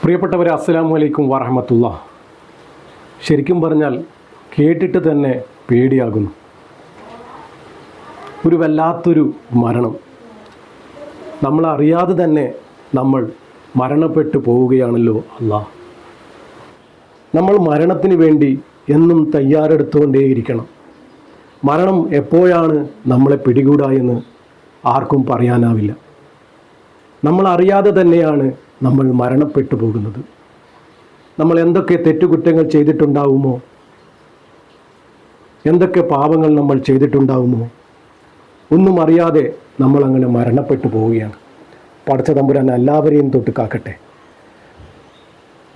പ്രിയപ്പെട്ടവരെ, അസ്സലാമു അലൈക്കും വറഹ്മത്തുള്ളാഹി. ശരിക്കും പറഞ്ഞാൽ കേട്ടിട്ട് തന്നെ പേടിയാകുന്നു. ഒരു വല്ലാത്തൊരു മരണം. നമ്മളറിയാതെ തന്നെ നമ്മൾ മരണപ്പെട്ടു പോവുകയാണല്ലോ അല്ലാ. നമ്മൾ മരണത്തിന് വേണ്ടി എന്നും തയ്യാറെടുത്തുകൊണ്ടേയിരിക്കണം. മരണം എപ്പോഴാണ് നമ്മളെ പിടികൂടുക എന്ന് ആർക്കും പറയാനാവില്ല. നമ്മളറിയാതെ തന്നെയാണ് നമ്മൾ മരണപ്പെട്ടു പോകുന്നത്. നമ്മൾ എന്തൊക്കെ തെറ്റുകുറ്റങ്ങൾ ചെയ്തിട്ടുണ്ടാവുമോ, എന്തൊക്കെ പാപങ്ങൾ നമ്മൾ ചെയ്തിട്ടുണ്ടാവുമോ, ഒന്നും അറിയാതെ നമ്മളങ്ങനെ മരണപ്പെട്ടു പോവുകയാണ്. പടച്ച തമ്പുരാൻ എല്ലാവരെയും തൊട്ട് കാക്കട്ടെ.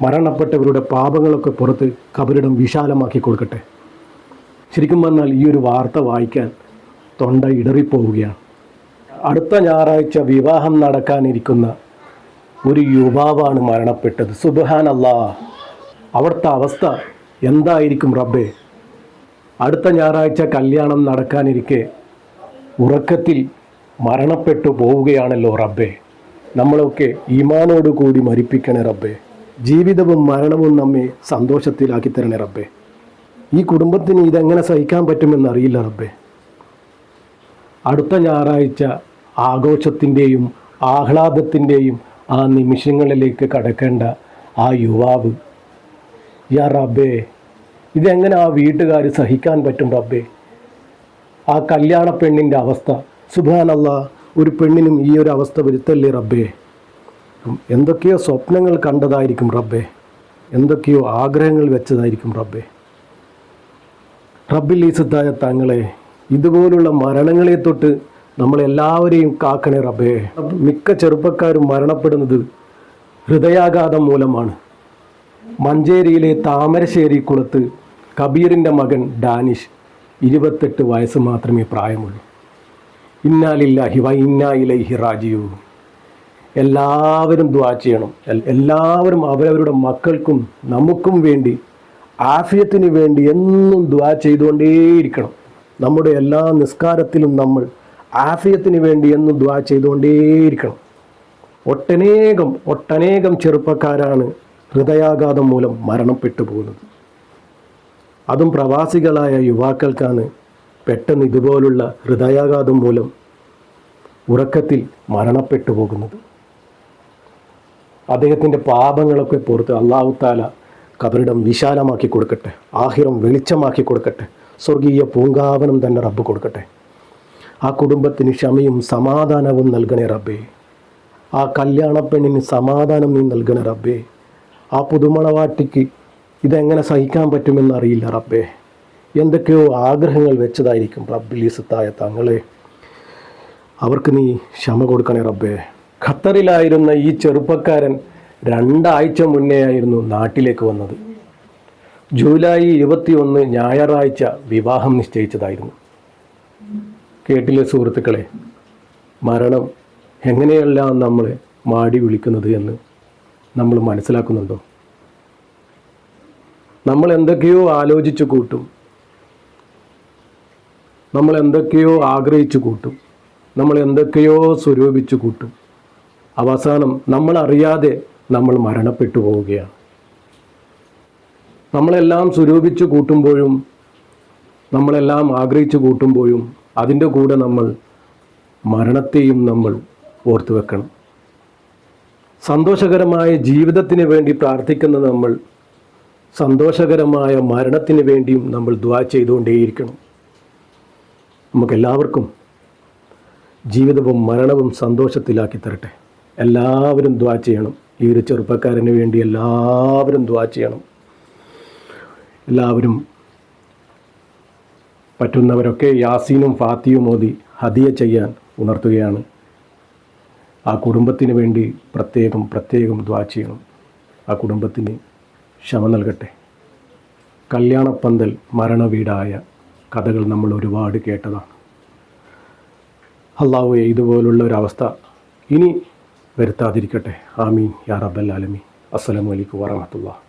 മരണപ്പെട്ടവരുടെ പാപങ്ങളൊക്കെ പുറത്ത് ഖബറിടം വിശാലമാക്കി കൊടുക്കട്ടെ. ശരിക്കും പറഞ്ഞാൽ ഈ ഒരു വാർത്ത വായിക്കാൻ തൊണ്ട ഇടറിപ്പോവുകയാണ്. അടുത്ത ഞായറാഴ്ച വിവാഹം നടക്കാനിരിക്കുന്ന ഒരു യുവാവാണ് മരണപ്പെട്ടത്. സുബ്ഹാനല്ലാഹ്, അവിടുത്തെ അവസ്ഥ എന്തായിരിക്കും റബ്ബേ? അടുത്ത ഞായറാഴ്ച കല്യാണം നടക്കാനിരിക്കെ ഉറക്കത്തിൽ മരണപ്പെട്ടു പോവുകയാണല്ലോ റബ്ബേ. നമ്മളൊക്കെ ഈമാനോട് കൂടി മരിപ്പിക്കണേ റബ്ബേ. ജീവിതവും മരണവും നമ്മെ സന്തോഷത്തിലാക്കി തരണേ റബ്ബേ. ഈ കുടുംബത്തിന് ഇതെങ്ങനെ സഹിക്കാൻ പറ്റുമെന്നറിയില്ല റബ്ബേ. അടുത്ത ഞായറാഴ്ച ആഘോഷത്തിൻ്റെയും ആഹ്ലാദത്തിൻ്റെയും ആ നിമിഷങ്ങളിലേക്ക് കടക്കേണ്ട ആ യുവാവ്, യാ റബ്ബേ, ഇതെങ്ങനെ ആ വീട്ടുകാർ സഹിക്കാൻ പറ്റും റബ്ബേ? ആ കല്യാണ പെണ്ണിൻ്റെ അവസ്ഥ, സുബ്ഹാനല്ലാഹ്, ഒരു പെണ്ണിനും ഈ ഒരു അവസ്ഥ വരുത്തല്ലേ റബ്ബേ. എന്തൊക്കെയോ സ്വപ്നങ്ങൾ കണ്ടതായിരിക്കും റബ്ബേ, എന്തൊക്കെയോ ആഗ്രഹങ്ങൾ വെച്ചതായിരിക്കും റബ്ബേ. റബ്ബിൽ ഈസത്തായ തങ്ങളെ, ഇതുപോലുള്ള മരണങ്ങളെ തൊട്ട് നമ്മളെല്ലാവരെയും കാക്കണേ റബ്ബേ. മിക്ക ചെറുപ്പക്കാരും മരണപ്പെടുന്നത് ഹൃദയാഘാതം മൂലമാണ്. മഞ്ചേരിയിലെ താമരശ്ശേരി കുളത്ത് കബീറിൻ്റെ മകൻ ഡാനിഷ്, 28 വയസ്സ് മാത്രമേ പ്രായമുള്ളൂ. ഇന്നാ ലില്ലാഹി വ ഇന്നാ ഇലൈഹി റാജിഊൻ. എല്ലാവരും ദുആ ചെയ്യണം. എല്ലാവരും അവരവരുടെ മക്കൾക്കും നമുക്കും വേണ്ടി, ആഫിയത്തിന് വേണ്ടി എന്നും ദുആ ചെയ്തുകൊണ്ടേയിരിക്കണം. നമ്മുടെ എല്ലാ നിസ്കാരത്തിലും നമ്മൾ ആഫിയത്തിന് വേണ്ടി എന്നും ദുആ ചെയ്തുകൊണ്ടേയിരിക്കണം. ഒട്ടനേകം ചെറുപ്പക്കാരാണ് ഹൃദയാഘാതം മൂലം മരണപ്പെട്ടു പോകുന്നത്. അതും പ്രവാസികളായ യുവാക്കൾക്കാണ് പെട്ടെന്ന് ഇതുപോലുള്ള ഹൃദയാഘാതം മൂലം ഉറക്കത്തിൽ മരണപ്പെട്ടു പോകുന്നത്. അദ്ദേഹത്തിൻ്റെ പാപങ്ങളൊക്കെ പുറത്ത് അല്ലാഹു തആല ഖബറിടം വിശാലമാക്കി കൊടുക്കട്ടെ, ആഖിറം വെളിച്ചമാക്കി കൊടുക്കട്ടെ, സ്വർഗീയ പൂങ്കാവനം തന്നെ റബ്ബ് കൊടുക്കട്ടെ. ആ കുടുംബത്തിന് ക്ഷമയും സമാധാനവും നൽകണേ റബ്ബേ. ആ കല്യാണ പെണ്ണിന് സമാധാനം നീ നൽകണേ റബ്ബേ. ആ പുതുമണവാട്ടിക്ക് ഇതെങ്ങനെ സഹിക്കാൻ പറ്റുമെന്നറിയില്ല റബ്ബേ. എന്തൊക്കെയോ ആഗ്രഹങ്ങൾ വെച്ചതായിരിക്കും റബ്ബിൽ ഈസത്തായ തങ്ങളെ. അവർക്ക് നീ ക്ഷമ കൊടുക്കണേ റബ്ബേ. ഖത്തറിലായിരുന്ന ഈ ചെറുപ്പക്കാരൻ 2 ആഴ്ച മുന്നേ ആയിരുന്നു നാട്ടിലേക്ക് വന്നത്. ജൂലൈ 21 ഞായറാഴ്ച വിവാഹം നിശ്ചയിച്ചതായിരുന്നു. കേട്ടില്ലേ സുഹൃത്തുക്കളെ, മരണം എങ്ങനെയെല്ലാം നമ്മളെ മാടി വിളിക്കുന്നത് എന്ന് നമ്മൾ മനസ്സിലാക്കുന്നുണ്ടോ? നമ്മൾ എന്തൊക്കെയോ ആലോചിച്ചു കൂട്ടും, നമ്മൾ എന്തൊക്കെയോ ആഗ്രഹിച്ചു കൂട്ടും, നമ്മൾ എന്തൊക്കെയോ സ്വരൂപിച്ചു കൂട്ടും. അവസാനം നമ്മളറിയാതെ നമ്മൾ മരണപ്പെട്ടു പോവുകയാണ്. നമ്മളെല്ലാം സ്വരൂപിച്ചു കൂട്ടുമ്പോഴും, നമ്മളെല്ലാം ആഗ്രഹിച്ചു കൂട്ടുമ്പോഴും അതിൻ്റെ കൂടെ നമ്മൾ മരണത്തെയും നമ്മൾ ഓർത്തു വെക്കണം. സന്തോഷകരമായ ജീവിതത്തിന് വേണ്ടി പ്രാർത്ഥിക്കുന്ന നമ്മൾ സന്തോഷകരമായ മരണത്തിന് വേണ്ടിയും നമ്മൾ ദുആ ചെയ്തുകൊണ്ടേയിരിക്കണം. നമുക്കെല്ലാവർക്കും ജീവിതവും മരണവും സന്തോഷത്തിലാക്കി തരട്ടെ. എല്ലാവരും ദുആ ചെയ്യണം. ഈ ഒരു ചെറുപ്പക്കാരന് വേണ്ടി എല്ലാവരും ദുആ ചെയ്യണം. എല്ലാവരും പറ്റുന്നവരൊക്കെ യാസീനും ഫാത്തിയും ഓതി ഹദിയ ചെയ്യാൻ ഉണർത്തുകയാണ്. ആ കുടുംബത്തിന് വേണ്ടി പ്രത്യേകം ദുആ ചെയ്യണം. ആ കുടുംബത്തിന് ക്ഷമ നൽകട്ടെ. കല്യാണപ്പന്തൽ മരണവീടായ കഥകൾ നമ്മൾ ഒരുപാട് കേട്ടതാണ്. അല്ലാഹുവേ, ഇതുപോലുള്ള ഒരവസ്ഥ ഇനി വരുത്താതിരിക്കട്ടെ. ആമീൻ യാ റബ്ബൽ ആലമീൻ. അസ്സലാമു അലൈക്കും വറഹ്മത്തുള്ളാഹി.